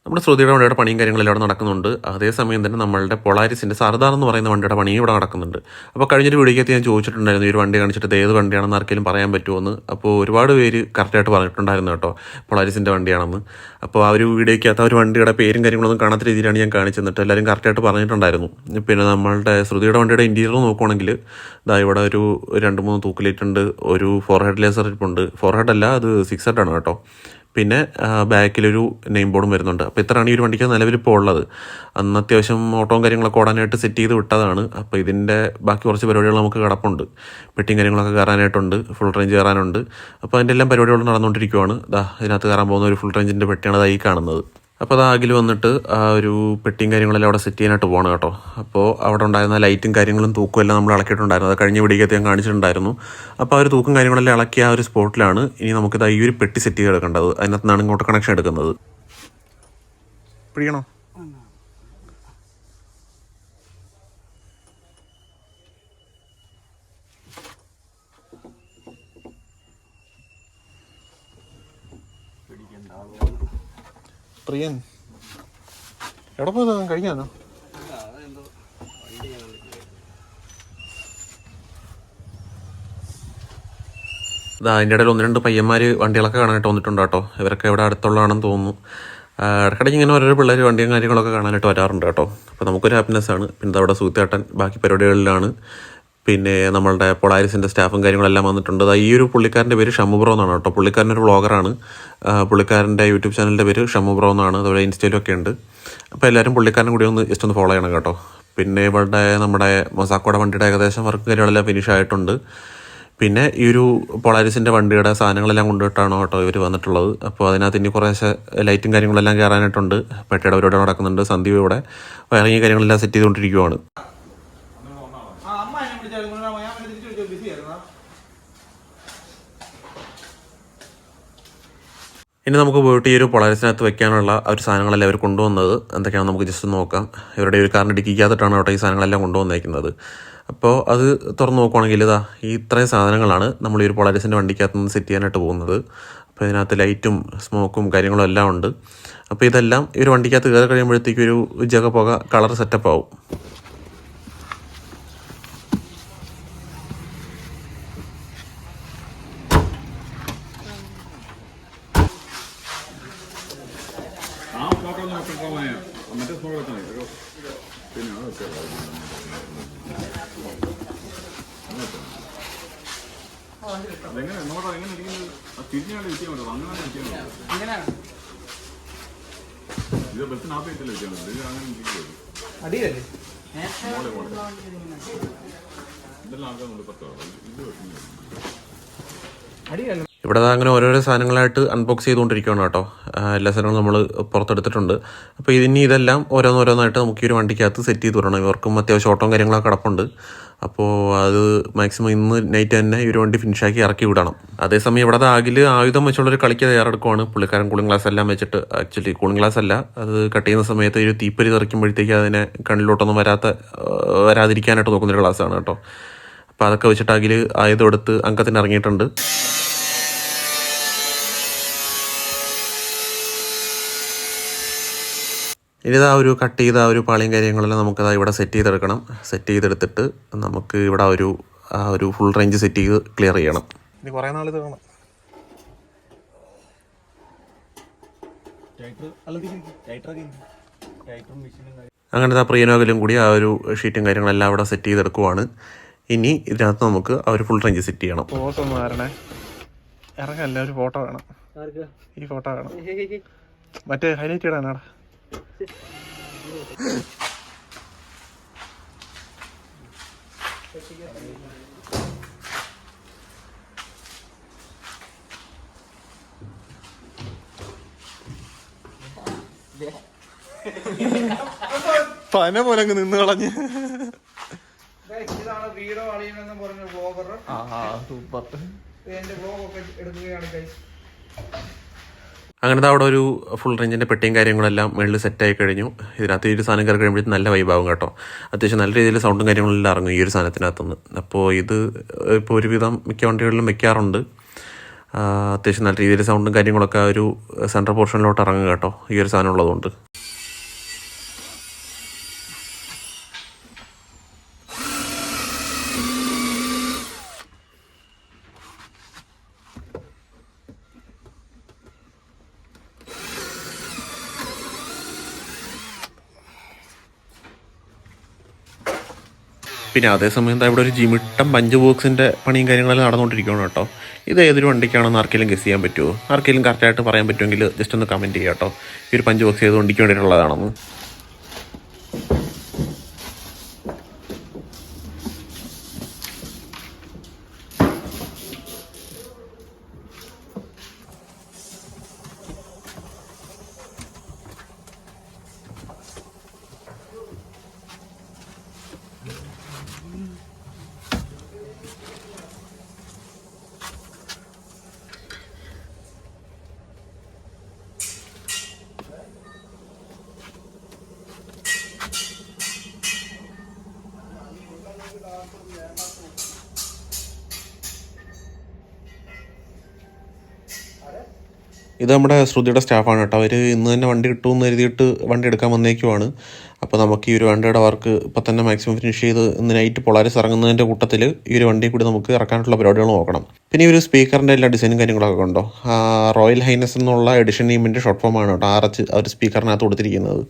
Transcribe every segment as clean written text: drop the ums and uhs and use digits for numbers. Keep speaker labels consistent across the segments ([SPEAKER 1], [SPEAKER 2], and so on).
[SPEAKER 1] നമ്മുടെ ശ്രുതിയുടെ വണ്ടിയുടെ പണിയും കാര്യങ്ങളെല്ലാം അവിടെ നടക്കുന്നുണ്ട്. അതേസമയം തന്നെ നമ്മളുടെ പൊളാരിസിൻ്റെ സർദാർ എന്ന് പറയുന്ന വണ്ടിയുടെ പണിയും ഇവിടെ നടക്കുന്നുണ്ട്. അപ്പോൾ കഴിഞ്ഞൊരു വീഡിയോയ്ക്കകത്ത് ഞാൻ ചോദിച്ചിട്ടുണ്ടായിരുന്നു ഈ ഒരു വണ്ടി കാണിച്ചിട്ട് ഇത് ഏത് വണ്ടിയാണെന്ന് ആർക്കെങ്കിലും പറയാൻ പറ്റുമെന്ന്. അപ്പോൾ ഒരുപാട് പേര് കറക്റ്റായിട്ട് പറഞ്ഞിട്ടുണ്ടായിരുന്നു കേട്ടോ പൊളാരിസിൻ്റെ വണ്ടിയാണെന്ന്. അപ്പോൾ ആ ഒരു വീഡിയോയ്ക്കകത്ത് ആ ഒരു വണ്ടിയുടെ പേരും കാര്യങ്ങളൊന്നും കാണാത്ത രീതിയിലാണ് ഞാൻ കാണിച്ചു തന്നിട്ട് എല്ലാവരും കറക്റ്റായിട്ട് പറഞ്ഞിട്ടുണ്ടായിരുന്നു. പിന്നെ നമ്മളുടെ ശ്രുതിയുടെ വണ്ടിയുടെ ഇൻറ്റീരിയർ നോക്കുവാണെങ്കിൽ ഇതാ ഇവിടെ ഒരു 2-3 തൂക്കിലേറ്റുണ്ട്, ഒരു ഫോർ ഹെഡ് ലേസർ ഇരിപ്പുണ്ട്. ഫോർ ഹെഡ് അല്ല, അത് 6 ഹെഡാണ് കേട്ടോ. പിന്നെ ബാക്കിലൊരു നെയിം ബോർഡും വരുന്നുണ്ട്. അപ്പോൾ ഇത്രയാണ് ഈ ഒരു വണ്ടിക്ക് നിലവിലിപ്പോൾ ഉള്ളത്. അന്ന് അത്യാവശ്യം ഓട്ടവും കാര്യങ്ങളൊക്കെ ഓടാനായിട്ട് സെറ്റ് ചെയ്ത് വിട്ടതാണ്. അപ്പോൾ ഇതിൻ്റെ ബാക്കി കുറച്ച് പരിപാടികൾ നമുക്ക് കിടപ്പുണ്ട്. പെട്ടിയും കാര്യങ്ങളൊക്കെ കയറാനായിട്ടുണ്ട്, ഫുൾ റേഞ്ച് കയറാനുണ്ട്. അപ്പോൾ അതിൻ്റെ എല്ലാം പരിപാടികൾ നടന്നുകൊണ്ടിരിക്കുവാണ്. ഇതിനകത്ത് കയറാൻ പോകുന്ന ഒരു ഫുൾ റേഞ്ചിൻ്റെ പെട്ടിയാണ് അതായി കാണുന്നത്. അപ്പോൾ അത് ആകിൽ വന്നിട്ട് ആ ഒരു പെട്ടിയും കാര്യങ്ങളെല്ലാം അവിടെ സെറ്റ് ചെയ്യാനായിട്ട് പോകണം കേട്ടോ. അപ്പോൾ അവിടെ ഉണ്ടായിരുന്ന ലൈറ്റും കാര്യങ്ങളും തൂക്കും എല്ലാം നമ്മൾ ഇളക്കിയിട്ടുണ്ടായിരുന്നു. അത് കഴിഞ്ഞ വീഡിയോയ്ക്കകത്ത് ഞാൻ കാണിച്ചിട്ടുണ്ടായിരുന്നു. അപ്പോൾ ആ ഒരു തൂക്കും കാര്യങ്ങളെല്ലാം ഇളക്കിയ ആ ഒരു സ്പോട്ടിലാണ് ഇനി നമുക്കിത് ഈ ഒരു പെട്ടി സെറ്റ് ചെയ്ത് എടുക്കേണ്ടത്. അതിനകത്ത് നിന്നാണ് ഇങ്ങോട്ട് കണക്ഷൻ എടുക്കുന്നത്. പിടിക്കണോ? പ്രിയൻ എവിടെ പോയതാ? കഴിഞ്ഞാന്നോ? അതിൻ്റെ ഇടയിൽ 1-2 പയ്യന്മാർ വണ്ടികളൊക്കെ കാണാനായിട്ട് വന്നിട്ടുണ്ട് കേട്ടോ. ഇവരൊക്കെ ഇവിടെ അടുത്തുള്ളതാണെന്ന് തോന്നുന്നു. ഇടയ്ക്കിടയ്ക്ക് ഇങ്ങനെ ഓരോരോ പിള്ളേർ വണ്ടിയും കാര്യങ്ങളൊക്കെ കാണാനായിട്ട് വരാറുണ്ട് കേട്ടോ. അപ്പോൾ നമുക്കൊരു ഹാപ്പിനെസ്സാണ്. പിന്നെ അവിടെ സൂത്തേട്ടൻ ബാക്കി പരിപാടികളിലാണ്. പിന്നെ നമ്മളുടെ പൊളാരിസിൻ്റെ സ്റ്റാഫും കാര്യങ്ങളെല്ലാം വന്നിട്ടുണ്ട്. ഈ ഒരു പുള്ളിക്കാരൻ്റെ പേര് ഷമുബ്രോ എന്നാണ് കേട്ടോ. പുള്ളിക്കാരനൊരു വ്ളോഗറാണ്. പുള്ളിക്കാരൻ്റെ യൂട്യൂബ് ചാനലിൻ്റെ പേര് ഷമുബ്രോ എന്നാണ്. അതുപോലെ ഇൻസ്റ്റയിലൊക്കെ ഉണ്ട്. അപ്പോൾ എല്ലാവരും പുള്ളിക്കാരനും കൂടി ജസ്റ്റ് ഒന്ന് ഫോളോ ചെയ്യണം കേട്ടോ. പിന്നെ ഇവിടെ നമ്മുടെ മൊസാക്കോയുടെ വണ്ടിയുടെ ഏകദേശം വർക്ക് കാര്യങ്ങളെല്ലാം ഫിനിഷ് ആയിട്ടുണ്ട്. പിന്നെ ഈ ഒരു പൊളാരിസിൻ്റെ വണ്ടിയുടെ സാധനങ്ങളെല്ലാം കൊണ്ടുപോയിട്ടാണ് കേട്ടോ ഇവർ വന്നിട്ടുള്ളത്. അപ്പോൾ അതിനകത്ത് ഇനി കുറേശ്ശെ ലൈറ്റും കാര്യങ്ങളെല്ലാം കയറാനായിട്ടുണ്ട്. പെട്ടിയുടെ പരിപാടി നടക്കുന്നുണ്ട്. സന്ദീപ് ഇവിടെ വയറിങ് കാര്യങ്ങളെല്ലാം സെറ്റ് ചെയ്തുകൊണ്ടിരിക്കുകയാണ്. ഇനി നമുക്ക് പോയിട്ട് ഈ ഒരു പൊളാരിസിനകത്ത് വെക്കാനുള്ള ഒരു സാധനങ്ങളെല്ലാം അവർ കൊണ്ടുവന്നത് എന്തൊക്കെയാണെന്ന് നമുക്ക് ജസ്റ്റ് നോക്കാം. ഇവരുടെ ഒരു കാറിൻ്റെ ഡിക്കിക്കകത്തിട്ടാണ് കേട്ടോ ഈ സാധനങ്ങളെല്ലാം കൊണ്ടുവന്നേക്കുന്നത്. അപ്പോൾ അത് തുറന്ന് നോക്കുവാണെങ്കിൽ ഈ ഇത്രയും സാധനങ്ങളാണ് നമ്മൾ ഈ ഒരു പൊളാരിസിൻ്റെ വണ്ടിക്കകത്ത് നിന്ന് സെറ്റ് ചെയ്യാനായിട്ട് പോകുന്നത്. അപ്പോൾ ഇതിനകത്ത് ലൈറ്റും സ്മോക്കും കാര്യങ്ങളും എല്ലാം ഉണ്ട്. അപ്പോൾ ഇതെല്ലാം ഈ ഒരു വണ്ടിക്കകത്ത് കയറി കഴിയുമ്പോഴത്തേക്കും ഒരു ജഗ കളർ സെറ്റപ്പ് ആവും. ഇവിടെ അങ്ങനെ ഓരോരോ സാധനങ്ങളായിട്ട് അൺബോക്സ് ചെയ്തുകൊണ്ടിരിക്കുകയാണ് കേട്ടോ. എല്ലാ സാധനങ്ങളും നമ്മൾ പുറത്തെടുത്തിട്ടുണ്ട്. അപ്പോൾ ഇതെല്ലാം ഓരോന്നോരോന്നായിട്ട് നമുക്ക് ഈ ഒരു വണ്ടിക്കകത്ത് സെറ്റ് ചെയ്ത് വിടണം. ഇവർക്കും അത്യാവശ്യം ഓട്ടവും കാര്യങ്ങളൊക്കെ കിടപ്പുണ്ട്. അപ്പോൾ അത് മാക്സിമം ഇന്ന് നൈറ്റ് തന്നെ ഈ ഒരു വണ്ടി ഫിനിഷാക്കി ഇറക്കി വിടണം. അതേസമയം ഇവിടെ ആയുധം വെച്ചുള്ളൊരു കളിക്ക് തയ്യാറെടുക്കുവാണ് പുള്ളിക്കാരൻ. കൂളിംഗ് ഗ്ലാസ് എല്ലാം വെച്ചിട്ട്, ആക്ച്വലി കൂളിംഗ് ഗ്ലാസ് അല്ല, അത് കട്ട് ചെയ്യുന്ന സമയത്ത് ഒരു തീപ്പരി തെറിക്കുമ്പോഴത്തേക്ക് അതിനെ കണ്ണിലോട്ടൊന്നും വരാതിരിക്കാനായിട്ട് നോക്കുന്നൊരു ഗ്ലാസ്സാണ് കേട്ടോ. അപ്പോൾ അതൊക്കെ വെച്ചിട്ട് ആയുധം എടുത്ത് അങ്കത്തിന് ഇറങ്ങിയിട്ടുണ്ട്. ഇനി ഒരു കട്ട് ചെയ്ത ഒരു പാളിയും കാര്യങ്ങളെല്ലാം നമുക്കത് ഇവിടെ സെറ്റ് ചെയ്തെടുക്കണം. സെറ്റ് ചെയ്തെടുത്തിട്ട് നമുക്ക് ഇവിടെ ഒരു ഫുൾ റേഞ്ച് സെറ്റ് ചെയ്ത് ക്ലിയർ ചെയ്യണം. ഇനി കുറേ നാൾ ഇത് വേണം. അങ്ങനത്തെ പ്രിയനോകലും കൂടി ആ ഒരു ഷീറ്റും കാര്യങ്ങളെല്ലാം അവിടെ സെറ്റ് ചെയ്തെടുക്കുവാണ്. ഇനി ഇതിനകത്ത് നമുക്ക് ആ ഒരു ഫുൾ റേഞ്ച് സെറ്റ് ചെയ്യണം. ഫോട്ടോ ഒന്ന് വരണേ, ഇറങ്ങല്ല, ഒരു ഫോട്ടോ വേണം. ഈ ഫോട്ടോ വേണം, മറ്റേ ഹൈലൈറ്റ് ഇടാനാടാ. പന പോലെ അങ്ങ് നിന്ന് കളഞ്ഞ്. അങ്ങനത്തെ അവിടെ ഒരു ഫുൾ റേഞ്ചിൻ്റെ പെട്ടിയും കാര്യങ്ങളെല്ലാം മുകളിൽ സെറ്റായി കഴിഞ്ഞു. ഇതിനകത്ത് ഈ ഒരു സാധനം കയറി കഴിയുമ്പോഴത്തേക്കും നല്ല വൈബാകും കേട്ടോ. അത്യാവശ്യം നല്ല രീതിയിൽ സൗണ്ടും കാര്യങ്ങളെല്ലാം ഇറങ്ങും ഈ ഒരു സാധനത്തിനകത്തുനിന്ന്. അപ്പോൾ ഇത് ഇപ്പോൾ ഒരുവിധം മിക്ക വണ്ടികളിലും വെക്കാറുണ്ട്. അത്യാവശ്യം നല്ല രീതിയിൽ സൗണ്ടും കാര്യങ്ങളൊക്കെ ആ ഒരു സെൻട്രൽ പോർഷനിലോട്ട് ഇറങ്ങുക കേട്ടോ, ഈ ഒരു സാധനം ഉള്ളതുകൊണ്ട്. പിന്നെ അതേസമയം എന്താ ഇവിടെ ഒരു ജിമിട്ടം പഞ്ച് ബോക്സിൻ്റെ പണിയും കാര്യങ്ങളെല്ലാം നടന്നുകൊണ്ടിരിക്കുകയാണ് കേട്ടോ. ഇത് ഏതൊരു വണ്ടിക്കാണെന്ന് ആർക്കെങ്കിലും ഗസ് ചെയ്യാൻ പറ്റുമോ? ആർക്കെങ്കിലും കറക്റ്റായിട്ട് പറയാൻ പറ്റുമെങ്കിൽ ജസ്റ്റ് ഒന്ന് കമൻറ്റ് ചെയ്യുക കേട്ടോ, ഈ ഒരു പഞ്ച് ബോക്സ് ഏത് വണ്ടിക്ക് വേണ്ടിയിട്ടുള്ളതാണെന്ന്. ഇത് നമ്മുടെ ശ്രുതിയുടെ സ്റ്റാഫാണ് കേട്ടോ. അവർ ഇന്ന് തന്നെ വണ്ടി കിട്ടുമെന്ന് എഴുതിയിട്ട് വണ്ടി എടുക്കാൻ വന്നേക്കുവാണ്. അപ്പോൾ നമുക്ക് ഈ ഒരു വണ്ടിയുടെ വർക്ക് ഇപ്പം തന്നെ മാക്സിമം ഫിനിഷ് ചെയ്ത് ഇന്ന് നൈറ്റ് പൊളാരിസ് ഇറങ്ങുന്നതിൻ്റെ കൂട്ടത്തിൽ ഈ ഒരു വണ്ടി കൂടി നമുക്ക് ഇറക്കാനുള്ള പരിപാടികൾ നോക്കണം. പിന്നെ ഈ ഒരു സ്പീക്കറിൻ്റെ എല്ലാ ഡിസൈനും കാര്യങ്ങളൊക്കെ ഉണ്ടോ, റോയൽ ഹൈനസ് എന്നുള്ള എഡിഷൻ നെയിമിൻ്റെ ഷോർട്ട് ഫോമാണ് കേട്ടോ RH ആ ഒരു സ്പീക്കറിനകത്ത് കൊടുത്തിരിക്കുന്നത്.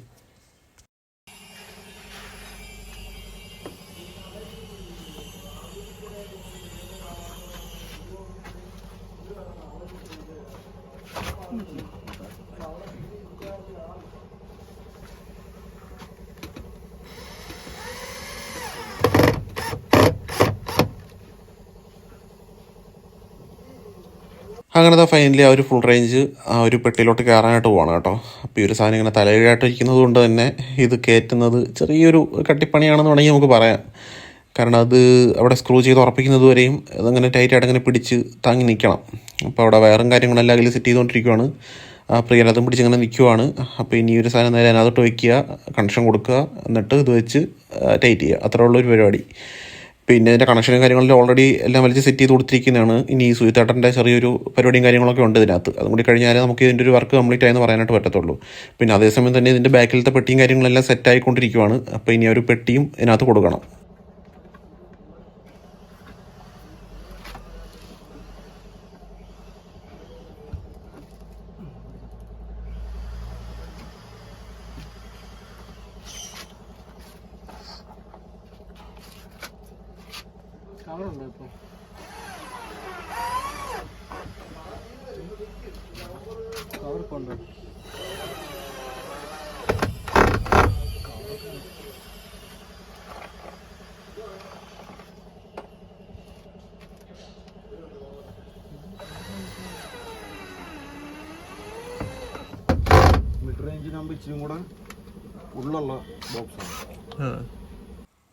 [SPEAKER 1] അങ്ങനത്തെ ഫൈനലി ആ ഒരു ഫുൾ റേഞ്ച് ആ ഒരു പെട്ടിയിലോട്ട് കയറാനായിട്ട് പോവാണ് കേട്ടോ. അപ്പോൾ ഈ ഒരു സാധനം ഇങ്ങനെ തലകീഴായിട്ട് ഇരിക്കുന്നത് കൊണ്ട് തന്നെ ഇത് കയറ്റുന്നത് ചെറിയൊരു കട്ടിപ്പണിയാണെന്ന് വേണമെങ്കിൽ നമുക്ക് പറയാം. കാരണം അത് അവിടെ സ്ക്രൂ ചെയ്ത് ഉറപ്പിക്കുന്നത് വരെയും അതങ്ങനെ ടൈറ്റായിട്ട് അങ്ങനെ പിടിച്ച് താങ്ങി നിൽക്കണം. അപ്പോൾ അവിടെ വയറും കാര്യങ്ങളെല്ലാം അതിൽ സെറ്റ് ചെയ്തുകൊണ്ടിരിക്കുകയാണ്. പ്രിയനതും പിടിച്ചിങ്ങനെ നിൽക്കുവാണ്. അപ്പോൾ ഇനി ഒരു സാധനം നേരെ അതിനകത്തോട്ട് വയ്ക്കുക, കണക്ഷൻ കൊടുക്കുക, എന്നിട്ട് ഇത് വെച്ച് ടൈറ്റ് ചെയ്യുക, അത്രേ ഉള്ളൊരു പരിപാടി. പിന്നെ ഇതിൻ്റെ കണക്ഷനും കാര്യങ്ങളും ഓൾറെഡി എല്ലാം വലിച്ച് സെറ്റ് ചെയ്ത് കൊടുത്തിരിക്കുന്നതാണ്. ഇനി ഈ സുജിത്തേട്ടൻ്റെ ചെറിയൊരു പരിപാടിയും കാര്യങ്ങളൊക്കെ ഉണ്ട് ഇതിനകത്ത്. അതും കൂടി കഴിഞ്ഞാൽ നമുക്ക് ഇതിൻ്റെ ഒരു വർക്ക് കംപ്ലീറ്റ് ആയെന്ന് പറയാനായിട്ട് പറ്റത്തുള്ളൂ. പിന്നെ അതേസമയം തന്നെ ഇതിൻ്റെ ബാക്കിലത്തെ പെട്ടിയും കാര്യങ്ങളെല്ലാം സെറ്റ് ആയിക്കൊണ്ടിരിക്കുവാണ്. അപ്പോൾ ഇനി ആ ഒരു പെട്ടിയും ഇതിനകത്ത് കൊടുക്കണം.
[SPEAKER 2] കവറുണ്ടോ ഇപ്പോൾ? കവർ കൊണ്ടോ? മിഡ് റേഞ്ചിനാകുമ്പോൾ ഇച്ചിരി കൂടെ ഉള്ളുള്ള ബോക്സാണ്.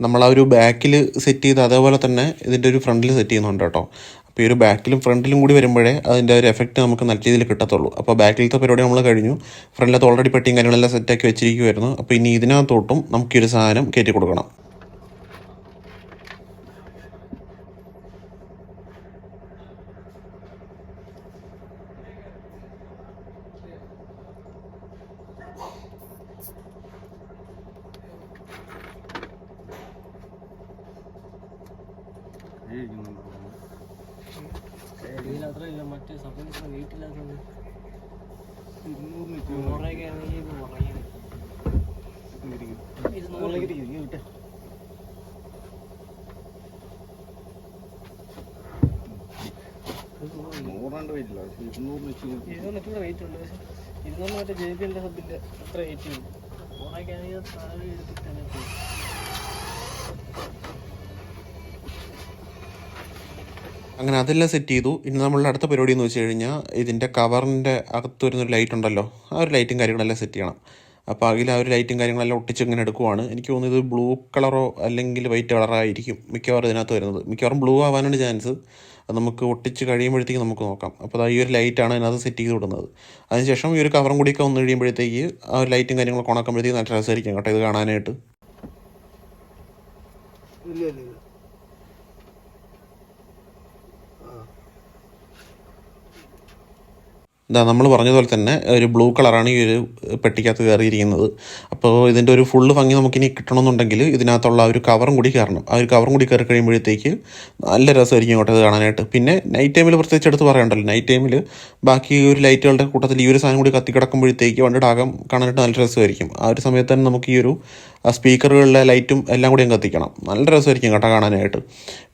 [SPEAKER 1] നമ്മൾ ആ ഒരു ബാക്കിൽ സെറ്റ് ചെയ്ത് അതേപോലെ തന്നെ ഇതിൻ്റെ ഒരു ഫ്രണ്ടിൽ സെറ്റ് ചെയ്യുന്നുണ്ട് കേട്ടോ. അപ്പോൾ ഈ ഒരു ബാക്കിലും ഫ്രണ്ടിലും കൂടി വരുമ്പോഴേ അതിൻ്റെ ഒരു എഫക്റ്റ് നമുക്ക് നല്ല രീതിയിൽ കിട്ടത്തുള്ളൂ. അപ്പോൾ ബാക്കിലത്തെ പരിപാടി നമ്മൾ കഴിഞ്ഞു, ഫ്രണ്ടിലത്തെ ഓൾറെഡി പെട്ടിയും കാര്യങ്ങളെല്ലാം സെറ്റാക്കി വെച്ചിരിക്കുമായിരുന്നു. അപ്പോൾ ഇനി ഇതിനകത്തോട്ടും നമുക്കൊരു സാധനം കയറ്റി കൊടുക്കണം.
[SPEAKER 2] അത്രയില്ല, മറ്റേ സപ്ലൈസിന് വെയിറ്റ് ഇല്ലാത്തത് 200 വെയിറ്റ് ഉണ്ട്. പക്ഷേ 200 മറ്റേ JBL സബിൻ്റെ അത്ര വെയിറ്റ് ഉണ്ട്. ഓണാക്കിയാണെങ്കിൽ തലവഴി എടുത്തിട്ട് തന്നെ പോകും.
[SPEAKER 1] അങ്ങനെ അതെല്ലാം സെറ്റ് ചെയ്തു. ഇനി നമ്മളുടെ അടുത്ത പരിപാടി എന്ന് വെച്ച് കഴിഞ്ഞാൽ ഇതിൻ്റെ കവറിൻ്റെ അകത്ത് വരുന്നൊരു ലൈറ്റ് ഉണ്ടല്ലോ, ആ ഒരു ലൈറ്റും കാര്യങ്ങളെല്ലാം സെറ്റ് ചെയ്യണം. അപ്പോൾ അതിൽ ആ ഒരു ലൈറ്റും കാര്യങ്ങളെല്ലാം ഒട്ടിച്ച് ഇങ്ങനെ എടുക്കുവാണ്. എനിക്ക് തോന്നുന്നത് ഇത് ബ്ലൂ കളറോ അല്ലെങ്കിൽ വൈറ്റ് കളറോ ആയിരിക്കും മിക്കവാറും ഇതിനകത്ത് വരുന്നത്. മിക്കവാറും ബ്ലൂ ആവാനാണ് ചാൻസ്. അത് നമുക്ക് ഒട്ടിച്ച് കഴിയുമ്പോഴത്തേക്ക് നമുക്ക് നോക്കാം. അപ്പോൾ ഈ ഒരു ലൈറ്റാണ് അതിനകത്ത് സെറ്റ് ചെയ്ത് വിടുന്നത്. അതിനുശേഷം ഈ ഒരു കവറും കൂടിയൊക്കെ ഒന്ന് കഴിയുമ്പോഴത്തേക്ക് ആ ഒരു ലൈറ്റും കാര്യങ്ങളൊക്കെ ഓണാക്കുമ്പോഴത്തേക്ക് നല്ല രസമായിരിക്കും കേട്ടോ ഇത് കാണാനായിട്ട്. ഇതാ നമ്മൾ പറഞ്ഞതുപോലെ തന്നെ ഒരു ബ്ലൂ കളറാണ് ഈ ഒരു പെട്ടിക്കകത്ത് കയറിയിരിക്കുന്നത്. അപ്പോൾ ഇതിൻ്റെ ഒരു ഫുള്ള് ഭംഗി നമുക്കിനി കിട്ടണമെന്നുണ്ടെങ്കിൽ ഇതിനകത്തുള്ള ആ ഒരു കവറും കൂടി കയറണം. ആ ഒരു കവറും കൂടി കയറി കഴിയുമ്പോഴത്തേക്ക് നല്ല രസമായിരിക്കും ഇങ്ങോട്ട് ഇത് കാണാനായിട്ട്. പിന്നെ നൈറ്റ് ടൈമിൽ പ്രത്യേകിച്ച് എടുത്ത് പറയണ്ടല്ലോ, നൈറ്റ് ടൈമിൽ ബാക്കി ഒരു ലൈറ്റുകളുടെ കൂട്ടത്തിൽ ഈ ഒരു സാധനം കൂടി കത്തി കിടക്കുമ്പോഴത്തേക്ക് വണ്ടിയുടെ അകം കാണാനായിട്ട് നല്ല രസമായിരിക്കും. ആ ഒരു സമയത്ത് തന്നെ നമുക്ക് ഈ ഒരു സ്പീക്കറുകളിലെ ലൈറ്റും എല്ലാം കൂടി അങ്ങ് കത്തിക്കണം. നല്ല രസമായിരിക്കും കേട്ടോ കാണാനായിട്ട്.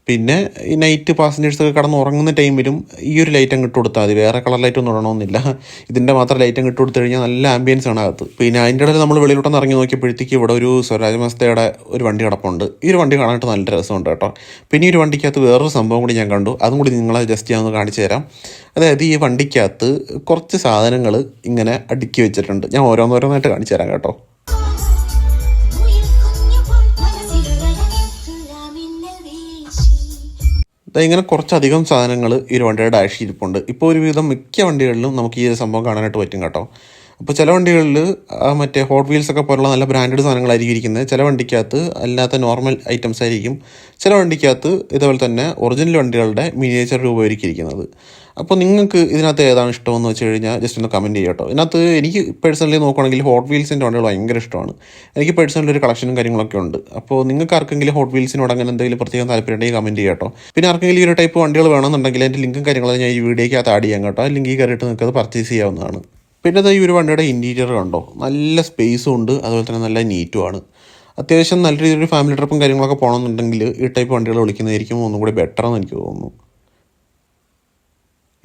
[SPEAKER 1] പിന്നെ ഈ നൈറ്റ് പാസഞ്ചേഴ്സൊക്കെ കടന്ന് ഉറങ്ങുന്ന ടൈമിലും ഈ ഒരു ലൈറ്റ് അങ്ങ് ഇട്ട് കൊടുത്താൽ മതി. വേറെ കളർ ലൈറ്റ് ഒന്നും ഇടണമെന്നില്ല, ഇതിൻ്റെ മാത്രം ലൈറ്റ് അങ്ങ് ഇട്ട് കൊടുത്തു കഴിഞ്ഞാൽ നല്ല ആംബിയൻസ് ആണ് അകത്ത്. പിന്നെ അതിൻ്റെ ഇടയിൽ നമ്മൾ വെളിയിലോട്ടൊന്ന് ഇറങ്ങി നോക്കിയപ്പോഴത്തേക്ക് ഇവിടെ ഒരു സ്വരാജ് മസ്തയുടെ ഒരു വണ്ടി കിടപ്പുണ്ട്. ഈ ഒരു വണ്ടി കാണാനായിട്ട് നല്ല രസമുണ്ട് കേട്ടോ. പിന്നെ ഈ ഒരു വണ്ടിക്കകത്ത് വേറൊരു സംഭവം കൂടി ഞാൻ കണ്ടു, അതും കൂടി നിങ്ങളെ ജസ്റ്റ് ഞാൻ ഒന്ന് കാണിച്ചു തരാം. അതായത് ഈ വണ്ടിക്കകത്ത് കുറച്ച് സാധനങ്ങൾ ഇങ്ങനെ അടുക്കി വെച്ചിട്ടുണ്ട്. ഞാൻ ഓരോന്നോരോന്നായിട്ട് കാണിച്ചു തരാം കേട്ടോ. ഇങ്ങനെ കുറച്ചധികം സാധനങ്ങൾ ഈ ഒരു വണ്ടിയുടെ ഡാഷ് ഇരിപ്പുണ്ട്. ഇപ്പോൾ ഒരുവിധം മിക്ക വണ്ടികളിലും നമുക്ക് ഈ ഒരു സംഭവം കാണാനായിട്ട് പറ്റും കേട്ടോ. അപ്പോൾ ചില വണ്ടികളിൽ മറ്റേ ഹോട്ട് വീൽസൊക്കെ പോലുള്ള നല്ല ബ്രാൻഡഡ് സാധനങ്ങളായിരിക്കും ഇരിക്കുന്നത്. ചില വണ്ടിക്കകത്ത് അല്ലാത്ത നോർമൽ ഐറ്റംസ് ആയിരിക്കും. ചില വണ്ടിക്കകത്ത് ഇതുപോലെ തന്നെ ഒറിജിനൽ വണ്ടികളുടെ മിനിയേച്ചർ രൂപമായിരിക്കും ഇരിക്കുന്നത്. അപ്പോൾ നിങ്ങൾക്ക് ഇതിനകത്ത് ഏതാണ് ഇഷ്ടമെന്ന് വെച്ച് കഴിഞ്ഞാൽ ജസ്റ്റ് ഒന്ന് കമൻറ്റ് ചെയ്യുക കേട്ടോ. ഇതിനകത്ത് എനിക്ക് പേഴ്സണലി നോക്കുകയാണെങ്കിൽ ഹോട്ട് വീൽസിൻ്റെ വണ്ടികൾ ഭയങ്കര ഇഷ്ടമാണ്. എനിക്ക് പേഴ്സണലി ഒരു കളക്ഷനും കാര്യങ്ങളൊക്കെ ഉണ്ട്. അപ്പോൾ നിങ്ങൾക്ക് ആർക്കെങ്കിലും ഹോട്ട് വീൽസിനോട് അങ്ങനെ എന്തെങ്കിലും പ്രത്യേകം താല്പര്യം ഉണ്ടെങ്കിൽ കമൻറ്റ് ചെയ്യുക കേട്ടോ. പിന്നെ ആർക്കെങ്കിലും ഈ ഒരു ടൈപ്പ് വണ്ടികൾ വേണമെന്നുണ്ടെങ്കിൽ അതിൻ്റെ ലിങ്കും കാര്യങ്ങളും ഞാൻ ഈ വീഡിയോയ്ക്കകത്ത് ആഡ് ചെയ്യാം കേട്ടോ. ലിങ്കിൽ കയറിയിട്ട് നിങ്ങൾക്ക് അത് പർച്ചേസ് ചെയ്യാവുന്നതാണ്. പിന്നെ ഈ ഒരു വണ്ടിയുടെ ഇൻറ്റീരിയർ കണ്ടോ, നല്ല സ്പേസും ഉണ്ട്, അതുപോലെ തന്നെ നല്ല നീറ്റുമാണ്. അത്യാവശ്യം നല്ല രീതിയിലൊരു ഫാമിലി ട്രിപ്പും കാര്യങ്ങളൊക്കെ പോകണമെന്നുണ്ടെങ്കിൽ ഈ ടൈപ്പ് വണ്ടികൾ വിളിക്കുന്നതായിരിക്കും ഒന്നും കൂടി ബെറ്റർ എന്ന് എനിക്ക് തോന്നുന്നു.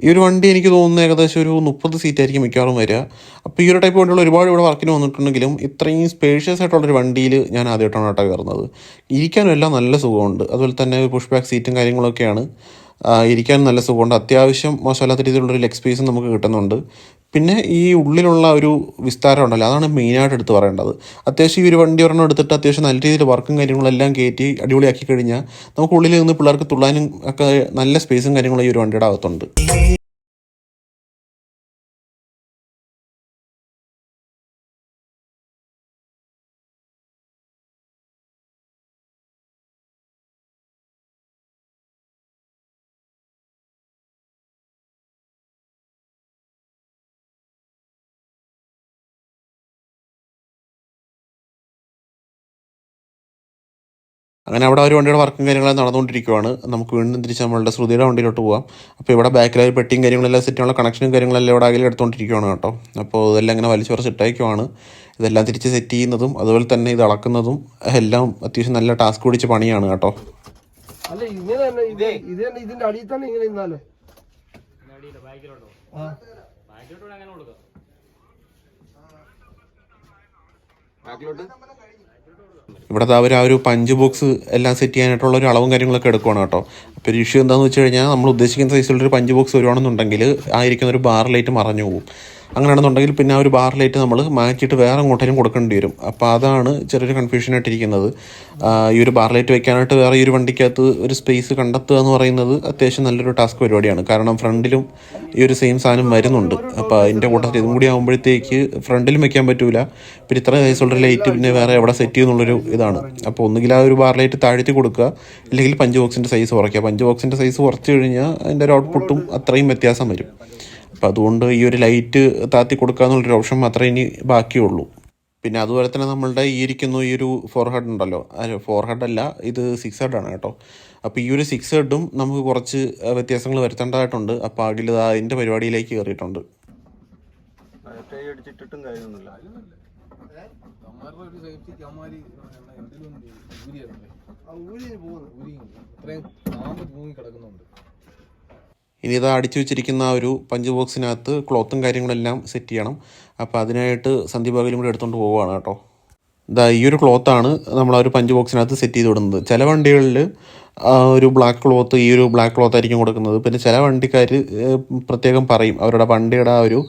[SPEAKER 1] ഈ ഒരു വണ്ടി എനിക്ക് തോന്നുന്നത് ഏകദേശം ഒരു 30 സീറ്റായിരിക്കും മിക്കവാറും വരിക. അപ്പോൾ ഈ ഒരു ടൈപ്പ് വണ്ടികൾ ഒരുപാട് ഇവിടെ വർക്കിന് വന്നിട്ടുണ്ടെങ്കിലും ഇത്രയും സ്പേഷ്യസ് ആയിട്ടുള്ളൊരു വണ്ടിയിൽ ഞാൻ ആദ്യമായിട്ടാണ് കേട്ടോ കയറുന്നത്. ഇരിക്കാനും എല്ലാം നല്ല സുഖമുണ്ട്. അതുപോലെ തന്നെ പുഷ് ബാക്ക് സീറ്റും കാര്യങ്ങളൊക്കെയാണ്. ഇരിക്കാനും നല്ല സുഖമുണ്ട്. അത്യാവശ്യം മോശമല്ലാത്ത രീതിയിലുള്ളൊരു ലെഗ് സ്പേസും നമുക്ക് കിട്ടുന്നുണ്ട്. പിന്നെ ഈ ഉള്ളിലുള്ള ഒരു വിസ്താരം ഉണ്ടല്ലോ, അതാണ് മെയിനായിട്ട് എടുത്ത് പറയേണ്ടത്. അത്യാവശ്യം ഈ ഒരു വണ്ടി ഒരെണ്ണം എടുത്തിട്ട് അത്യാവശ്യം നല്ല രീതിയിൽ വർക്കും കാര്യങ്ങളെല്ലാം കയറ്റി അടിപൊളിയാക്കി കഴിഞ്ഞാൽ നമുക്ക് ഉള്ളിൽ നിന്ന് പിള്ളേർക്ക് തുള്ളാനും ഒക്കെ നല്ല സ്പേസും കാര്യങ്ങളും ഈ ഒരു വണ്ടിയുടെ അകത്തുണ്ട്. അങ്ങനെ അവിടെ ഒരു വണ്ടിയുടെ വർക്കും കാര്യങ്ങളെല്ലാം നടന്നുകൊണ്ടിരിക്കുകയാണ്. നമുക്ക് വീണ്ടും തിരിച്ച് നമ്മളുടെ ശ്രുതിയുടെ വണ്ടിയിലോട്ട് പോകാം. അപ്പോൾ ഇവിടെ ബാക്കിലായി പെട്ടിയും കാര്യങ്ങളെല്ലാം സെറ്റ് ചെയ്യാനുള്ള കണക്ഷനും കാര്യങ്ങളെല്ലാം ഇവിടെ അകലെ എടുത്തുകൊണ്ടിരിക്കുകയാണ് കേട്ടോ. അപ്പോൾ ഇതെല്ലാം ഇങ്ങനെ വലിച്ചു കുറച്ച് ഇട്ടേക്കുവാണ്. ഇതെല്ലാം തിരിച്ച് സെറ്റ് ചെയ്യുന്നതും അതുപോലെ തന്നെ ഇത് അളക്കുന്നതും എല്ലാം അത്യാവശ്യം നല്ല ടാസ്ക് പിടിച്ച പണിയാണ് കേട്ടോ.
[SPEAKER 2] അല്ല ഇങ്ങനെ തന്നെ ഇതിന്റെ അടിയിൽ തന്നെ ഇങ്ങനെ ഇന്നാലോ
[SPEAKER 1] ഇവിടെ അവർ ആ ഒരു പഞ്ച് ബോക്സ് എല്ലാം സെറ്റ് ചെയ്യാനായിട്ടുള്ള ഒരു അളവും കാര്യങ്ങളൊക്കെ എടുക്കുകയാണ് കേട്ടോ. അപ്പോൾ ഒരു ഇഷ്യൂ എന്താണെന്ന് വെച്ച് കഴിഞ്ഞാൽ നമ്മൾ ഉദ്ദേശിക്കുന്ന സൈസിലുള്ളൊരു പഞ്ച് ബോക്സ് വരുവാണെന്നുണ്ടെങ്കിൽ ആയിരിക്കുന്ന ഒരു ബാർ ലൈറ്റ് മറഞ്ഞു പോകും. അങ്ങനെയാണെന്നുണ്ടെങ്കിൽ പിന്നെ ആ ഒരു ബാർ ലൈറ്റ് നമ്മൾ മാറ്റിയിട്ട് വേറെ അങ്ങോട്ടേലും കൊടുക്കേണ്ടി വരും. അപ്പോൾ അതാണ് ചെറിയൊരു കൺഫ്യൂഷനായിട്ടിരിക്കുന്നത്. ഈ ഒരു ബാർ ലൈറ്റ് വെക്കാനായിട്ട് വേറെ ഈ ഒരു വണ്ടിക്കകത്ത് ഒരു സ്പേസ് കണ്ടെത്തുക എന്ന് പറയുന്നത് അത്യാവശ്യം നല്ലൊരു ടാസ്ക് പരിപാടിയാണ്. കാരണം ഫ്രണ്ടിലും ഈ ഒരു സെയിം സാധനം വരുന്നുണ്ട്. അപ്പോൾ അതിൻ്റെ കൂട്ടത്തിൽ ഇതും കൂടി ആകുമ്പോഴത്തേക്ക് ഫ്രണ്ടിലും വെക്കാൻ പറ്റൂല. പിന്നെ ഇത്ര സൈസുള്ള ലൈറ്റ് പിന്നെ വേറെ എവിടെ സെറ്റ് ചെയ്യുന്നുള്ളൊരു ഇതാണ്. അപ്പോൾ ഒന്നുകിൽ ആ ഒരു ബാർ ലൈറ്റ് താഴ്ത്തി കൊടുക്കുക, അല്ലെങ്കിൽ പഞ്ച് ബോക്സിൻ്റെ സൈസ് കുറയ്ക്കുക. പഞ്ച് ബോക്സിൻ്റെ സൈസ് കുറച്ച് കഴിഞ്ഞാൽ അതിൻ്റെ ഒരു ഔട്ട്പുട്ടും അത്രയും വ്യത്യാസം വരും. അപ്പോൾ അതുകൊണ്ട് ഈ ഒരു ലൈറ്റ് താത്തി കൊടുക്കുക എന്നുള്ളൊരു ഓപ്ഷൻ മാത്രമേ ഇനി ബാക്കിയുള്ളൂ. പിന്നെ അതുപോലെ തന്നെ നമ്മളുടെ ഈ ഇരിക്കുന്ന ഈ ഒരു 4 ഹെഡ് ഉണ്ടല്ലോ, 4 ഹെഡ് അല്ല, ഇത് 6 ഹെഡാണ് കേട്ടോ. അപ്പോൾ ഈ ഒരു 6 ഹെഡും നമുക്ക് കുറച്ച് വ്യത്യാസങ്ങൾ വരുത്തേണ്ടതായിട്ടുണ്ട്. അപ്പോൾ അതിൽ അതിൻ്റെ പരിപാടിയിലേക്ക് കയറിയിട്ടുണ്ട്. ഇനി ഇത് അടിച്ചു വെച്ചിരിക്കുന്ന ആ ഒരു പഞ്ച് ബോക്സിനകത്ത് ക്ലോത്തും കാര്യങ്ങളെല്ലാം സെറ്റ് ചെയ്യണം. അപ്പോൾ അതിനായിട്ട് സന്ധ്യഭാഗിലും കൂടി എടുത്തുകൊണ്ട് പോവുകയാണ് കേട്ടോ. ഈ ഒരു ക്ലോത്താണ് നമ്മൾ ആ ഒരു പഞ്ച് ബോക്സിനകത്ത് സെറ്റ് ചെയ്ത് വിടുന്നത്. ചില വണ്ടികളിൽ ഒരു ബ്ലാക്ക് ക്ലോത്ത്, ഈ ഒരു ബ്ലാക്ക് ക്ലോത്ത് ആയിരിക്കും കൊടുക്കുന്നത്. പിന്നെ ചില വണ്ടിക്കാർ പ്രത്യേകം പറയും അവരുടെ വണ്ടിയുടെ ആ ഒരു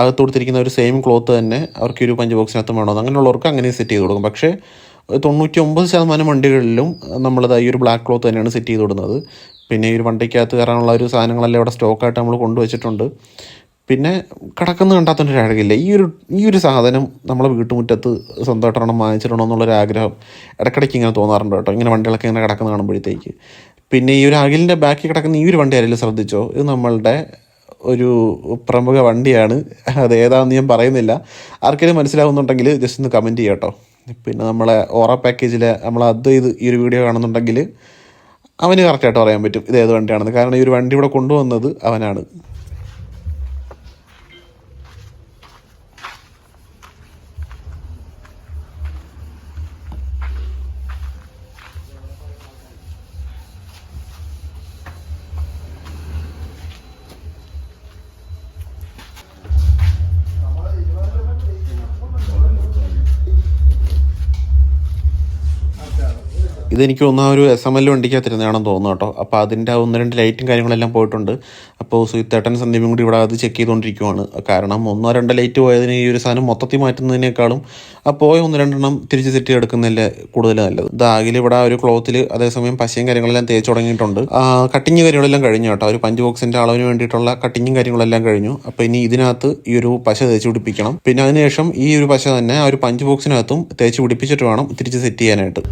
[SPEAKER 1] അകത്ത് കൊടുത്തിരിക്കുന്ന ഒരു സെയിം ക്ലോത്ത് തന്നെ അവർക്ക് ഒരു പഞ്ച് ബോക്സിനകത്ത് വേണമെന്ന്. അങ്ങനെയുള്ളവർക്ക് അങ്ങനെ സെറ്റ് ചെയ്ത് കൊടുക്കും. പക്ഷേ 99% വണ്ടികളിലും നമ്മളത് ഈ ഒരു ബ്ലാക്ക് ക്ലോത്ത് തന്നെയാണ് സെറ്റ് ചെയ്ത് വിടുന്നത്. പിന്നെ ഈ ഒരു വണ്ടിക്കകത്ത് കയറാനുള്ള ഒരു സാധനങ്ങളെല്ലാം ഇവിടെ സ്റ്റോക്കായിട്ട് നമ്മൾ കൊണ്ടുവച്ചിട്ടുണ്ട്. പിന്നെ കിടക്കുന്ന കണ്ടാത്തൊരു അഴകില്ല. ഈ ഒരു സാധനം നമ്മളെ വീട്ടുമുറ്റത്ത് സ്വന്തമായിട്ടൊരെണ്ണം വാങ്ങിച്ചിടണം എന്നുള്ളൊരു ആഗ്രഹം ഇടയ്ക്കിടയ്ക്ക് ഇങ്ങനെ തോന്നാറുണ്ട് കേട്ടോ, ഇങ്ങനെ വണ്ടികളൊക്കെ ഇങ്ങനെ കിടക്കുന്ന കാണുമ്പോഴത്തേക്ക്. പിന്നെ ഈ ഒരു അകിലിൻ്റെ ബാക്കിൽ കിടക്കുന്ന ഈ ഒരു വണ്ടി ആരെങ്കിലും ശ്രദ്ധിച്ചോ, ഇത് നമ്മളുടെ ഒരു പ്രമുഖ വണ്ടിയാണ്. അത് ഏതാണെന്ന് ഞാൻ പറയുന്നില്ല. ആർക്കെങ്കിലും മനസ്സിലാവുന്നുണ്ടെങ്കിൽ ജസ്റ്റ് ഒന്ന് കമൻറ്റ് ചെയ്യാം കേട്ടോ. പിന്നെ നമ്മളെ ഓറ പാക്കേജിലെ നമ്മൾ ഇത് ഈ ഒരു വീഡിയോ കാണുന്നുണ്ടെങ്കിൽ അവന് കറക്റ്റായിട്ട് പറയാൻ പറ്റും ഇത് ഏത് വണ്ടിയാണെന്ന്. കാരണം ഈ ഒരു വണ്ടി ഇവിടെ കൊണ്ടുവന്നത് അവനാണ്. ഇതെനിക്ക് തോന്നുന്ന ഒരു SML വണ്ടിക്കകത്തിരുന്നതാണെന്ന് തോന്നുന്നു കേട്ടോ. അപ്പോൾ അതിൻ്റെ 1-2 ലൈറ്റും കാര്യങ്ങളെല്ലാം പോയിട്ടുണ്ട്. അപ്പോൾ സുഹിത്തേട്ടൻ സന്ദീപും കൂടി ഇവിടെ അത് ചെക്ക് ചെയ്തുകൊണ്ടിരിക്കുവാണ്. കാരണം 1-2 ലൈറ്റ് പോയതിന് ഈ ഒരു സാധനം മൊത്തത്തിൽ മാറ്റുന്നതിനേക്കാളും പോയ 1-2 തിരിച്ച് സെറ്റ് എടുക്കുന്നതല്ലേ കൂടുതൽ നല്ലത്. ഇതാകിൽ ഇവിടെ ഒരു ക്ലോത്തിൽ അതേസമയം പശയും കാര്യങ്ങളെല്ലാം തേച്ച് തുടങ്ങിയിട്ടുണ്ട്. കട്ടിങ് കാര്യങ്ങളെല്ലാം കഴിഞ്ഞു കേട്ടോ. ഒരു പഞ്ച് ബോക്സിൻ്റെ അളവിന് വേണ്ടിയിട്ടുള്ള കട്ടിങ്ങും കാര്യങ്ങളെല്ലാം കഴിഞ്ഞു. അപ്പോൾ ഇനി ഇതിനകത്ത് ഈ ഒരു പശ തേച്ച് പിടിപ്പിക്കണം. പിന്നെ അതിനുശേഷം ഈ ഒരു പശ തന്നെ ആ ഒരു പഞ്ച് ബോക്സിനകത്തും തേച്ച് പിടിപ്പിച്ചിട്ട് വേണം തിരിച്ച് സെറ്റ് ചെയ്യാനായിട്ട്.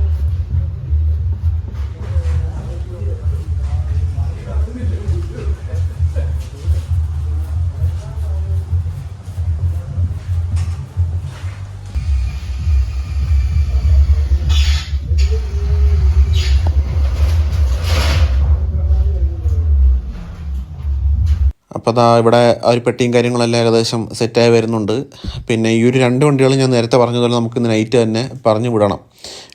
[SPEAKER 1] അപ്പോൾ അതാ ഇവിടെ ആ ഒരു പെട്ടിയും കാര്യങ്ങളെല്ലാം ഏകദേശം സെറ്റായി വരുന്നുണ്ട്. പിന്നെ ഈ ഒരു 2 വണ്ടികളും ഞാൻ നേരത്തെ പറഞ്ഞതുപോലെ നമുക്ക് ഇന്ന് നൈറ്റ് തന്നെ പറഞ്ഞു വിടണം.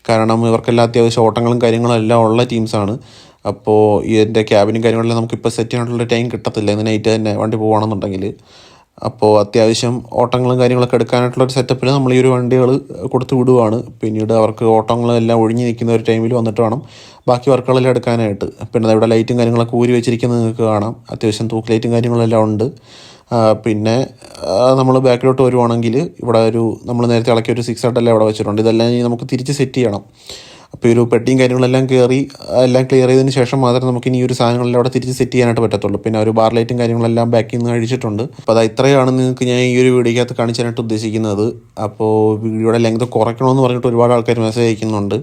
[SPEAKER 1] കാരണം ഇവർക്കെല്ലാം അത്യാവശ്യം ഓട്ടങ്ങളും കാര്യങ്ങളും എല്ലാം ഉള്ള ടീംസാണ്. അപ്പോൾ ഇതിൻ്റെ ക്യാബിനും കാര്യങ്ങളെല്ലാം നമുക്കിപ്പോൾ സെറ്റ് ചെയ്യാനുള്ള ടൈം കിട്ടത്തില്ല ഇന്ന് നൈറ്റ് തന്നെ വണ്ടി പോകുകയാണെന്നുണ്ടെങ്കിൽ. അപ്പോൾ അത്യാവശ്യം ഓട്ടങ്ങളും കാര്യങ്ങളൊക്കെ എടുക്കാനായിട്ടുള്ളൊരു സെറ്റപ്പിൽ നമ്മൾ ഈ ഒരു വണ്ടികൾ കൊടുത്ത് വിടുവാണ്. പിന്നീട് അവർക്ക് ഓട്ടങ്ങളെല്ലാം ഒഴിഞ്ഞ് നിൽക്കുന്ന ഒരു ടൈമിൽ വന്നിട്ട് വേണം ബാക്കി വർക്കുകളെല്ലാം എടുക്കാനായിട്ട്. പിന്നെ ഇവിടെ ലൈറ്റും കാര്യങ്ങളൊക്കെ ഊരി വെച്ചിരിക്കുന്നത് നിങ്ങൾക്ക് കാണാം. അത്യാവശ്യം തൂക്ക് ലൈറ്റും കാര്യങ്ങളെല്ലാം ഉണ്ട്. പിന്നെ നമ്മൾ ബാക്കിലോട്ട് വരുവാണെങ്കിൽ ഇവിടെ നമ്മൾ നേരത്തെ ഇളക്കിയ ഒരു 6 എല്ലാം ഇവിടെ വെച്ചിട്ടുണ്ട്. ഇതെല്ലാം ഇനി നമുക്ക് തിരിച്ച് സെറ്റ് ചെയ്യണം. അപ്പോൾ ഈ ഒരു പെട്ടിയും കാര്യങ്ങളെല്ലാം കയറി എല്ലാം ക്ലിയർ ചെയ്തതിന് ശേഷം മാത്രമേ നമുക്ക് ഇനി ഒരു സാധനങ്ങളെല്ലാം അവിടെ തിരിച്ച് സെറ്റ് ചെയ്യാനായിട്ട് പറ്റത്തുള്ളൂ. പിന്നെ ഒരു ബാർ ലൈറ്റും കാര്യങ്ങളെല്ലാം ബാക്കിൽ നിന്ന് അഴിച്ചിട്ടുണ്ട്. അപ്പോൾ അത് ഇത്രയാണ് നിങ്ങൾക്ക് ഞാൻ ഈ ഒരു വീഡിയോക്കകത്ത് കാണിച്ചാനായിട്ട് ഉദ്ദേശിക്കുന്നത്. അപ്പോൾ വീഡിയോയുടെ ലെങ്ത് കുറയ്ക്കണമെന്ന് പറഞ്ഞിട്ട് ഒരുപാട് ആൾക്കാർ മെസ്സേജ് അയക്കുന്നുണ്ട്.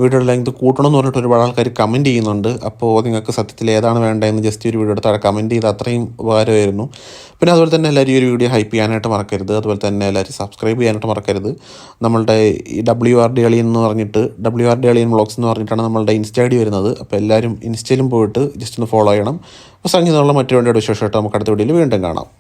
[SPEAKER 1] വീഡിയോയുടെ ലെങ്ത് കൂട്ടണമെന്ന് പറഞ്ഞിട്ട് ഒരുപാട് ആൾക്കാർ കമൻറ്റ് ചെയ്യുന്നുണ്ട്. അപ്പോൾ നിങ്ങൾക്ക് സത്യത്തിൽ ഏതാണ് വേണ്ടതെന്ന് ജസ്റ്റ് ഒരു വീഡിയോ എടുത്ത് കമൻറ്റ് ചെയ്ത് അത്രയും ഉപകാരമായിരുന്നു. പിന്നെ അതുപോലെ തന്നെ എല്ലാവരും ഈ ഒരു വീഡിയോ ഹൈപ്പ് ചെയ്യാനായിട്ട് മറക്കരുത്. അതുപോലെ തന്നെ എല്ലാവരും സബ്സ്ക്രൈബ് ചെയ്യാനായിട്ട് മറക്കരുത്. നമ്മളുടെ ഈ WRD അളിയൻ എന്ന് പറഞ്ഞിട്ട് WRD അളിയൻ വ്ളോഗ്സ് എന്ന് പറഞ്ഞിട്ടാണ് നമ്മളുടെ ഇൻസ്റ്റ ID വരുന്നത്. അപ്പോൾ എല്ലാവരും ഇൻസ്റ്റയിലും പോയിട്ട് ജസ്റ്റ് ഒന്ന് ഫോളോ ചെയ്യണം. അപ്പോൾ സംഗീതമുള്ള മറ്റൊരു വണ്ടിയുടെ വിശേഷമായിട്ട് നമുക്ക് അടുത്ത വീഡിയോയിൽ വീണ്ടും കാണാം.